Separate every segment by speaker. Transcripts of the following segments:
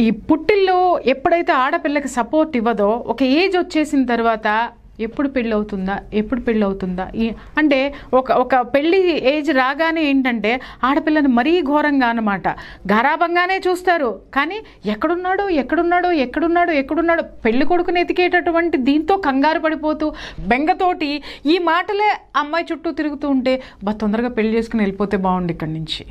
Speaker 1: ఈ పుట్టిల్లో ఎప్పుడైతే ఆడపిల్లకి సపోర్ట్ ఇవ్వదో ఒక ఏజ్ వచ్చేసిన తర్వాత ఎప్పుడు పెళ్ళి అవుతుందా అంటే ఒక పెళ్ళి ఏజ్ రాగానే ఏంటంటే ఆడపిల్లని మరీ ఘోరంగా అన్నమాట గారాబంగానే చూస్తారు. కానీ ఎక్కడున్నాడో పెళ్లి కొడుకుని ఎతికేటటువంటి దీంతో కంగారు పడిపోతూ బెంగతోటి ఈ మాటలే అమ్మాయి చుట్టూ తిరుగుతూ ఉంటే తొందరగా పెళ్లి చేసుకుని వెళ్ళిపోతే బాగుండు ఇక్కడి నుంచి.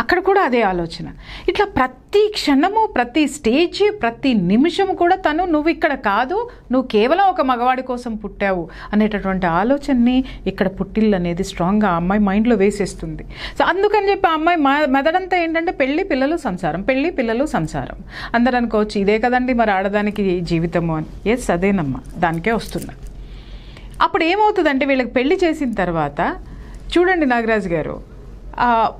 Speaker 1: అక్కడ కూడా అదే ఆలోచన. ఇట్లా ప్రతి క్షణము, ప్రతి స్టేజ్, ప్రతి నిమిషము కూడా తను నువ్వు ఇక్కడ కాదు, నువ్వు కేవలం ఒక మగవాడి కోసం పుట్టావు అనేటటువంటి ఆలోచనని ఇక్కడ పుట్టిల్లు అనేది స్ట్రాంగ్గా ఆ అమ్మాయి మైండ్లో వేసేస్తుంది. సో అందుకని చెప్పి ఆ అమ్మాయి మెదడంతా ఏంటంటే పెళ్ళి పిల్లలు సంసారం. అందరూ అనుకోవచ్చు ఇదే కదండి మరి ఆడదానికి జీవితము అని. ఎస్ అదేనమ్మా, దానికే వస్తున్నా. అప్పుడు ఏమవుతుందంటే వీళ్ళకి పెళ్లి చేసిన తర్వాత చూడండి నాగరాజు గారు,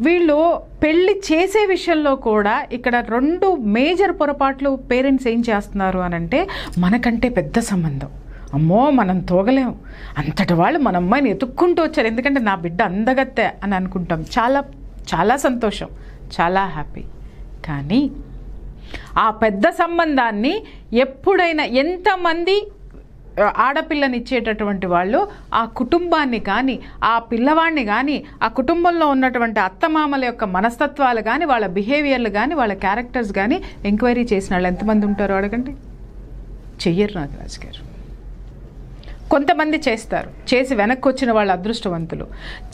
Speaker 1: వీళ్ళు పెళ్ళి చేసే విషయంలో కూడా ఇక్కడ 2 మేజర్ పొరపాట్లు పేరెంట్స్ ఏం చేస్తున్నారు అని అంటే, మనకంటే పెద్ద సంబంధం, అమ్మో మనం తోగలేం, అంతటి వాళ్ళు మన అమ్మాయిని ఎత్తుక్కుంటూ వచ్చారు, ఎందుకంటే నా బిడ్డ అందగత్తే అని అనుకుంటాం. చాలా చాలా సంతోషం, చాలా హ్యాపీ. కానీ ఆ పెద్ద సంబంధాన్ని ఎప్పుడైనా ఎంతమంది ఆడపిల్లని ఇచ్చేటటువంటి వాళ్ళు ఆ కుటుంబాన్ని కానీ, ఆ పిల్లవాడిని కానీ, ఆ కుటుంబంలో ఉన్నటువంటి అత్తమామల యొక్క మనస్తత్వాలు కానీ, వాళ్ళ బిహేవియర్లు కానీ, వాళ్ళ క్యారెక్టర్స్ కానీ ఎంక్వైరీ చేసిన వాళ్ళు ఎంతమంది ఉంటారో అడగండి. చెయ్యరు నాగరాజు గారు. కొంతమంది చేస్తారు, చేసి వెనక్కి వచ్చిన వాళ్ళ అదృష్టవంతులు.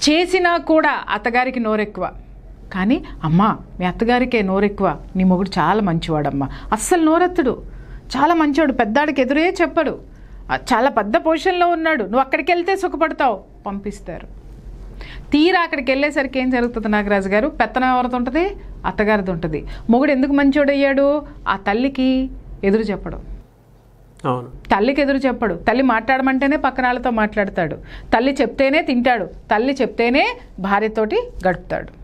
Speaker 1: చేసినా కూడా అత్తగారికి నోరెక్కువ. కానీ అమ్మా మీ అత్తగారికే నోరెక్కువ, నీ మొగుడు చాలా మంచివాడమ్మా, అస్సలు నోరెత్తడు, చాలా మంచివాడు, పెద్దాడికి ఎదురే చెప్పడు, చాలా పెద్ద పొజిషన్లో ఉన్నాడు, నువ్వు అక్కడికి వెళ్తే సుఖపడతావు, పంపిస్తారు. తీరా అక్కడికి వెళ్ళేసరికి ఏం జరుగుతుంది నాగరాజు గారు? పెత్తనం ఎవరిది ఉంటుంది? అత్తగారిది ఉంటుంది. మొగుడు ఎందుకు మంచోడయ్యాడు? ఆ తల్లికి ఎదురు చెప్పడం. తల్లికి ఎదురు చెప్పడు. తల్లి మాట్లాడమంటేనే పక్కన వాళ్ళతో మాట్లాడతాడు, తల్లి చెప్తేనే తింటాడు, తల్లి చెప్తేనే భార్యతోటి గడుపుతాడు.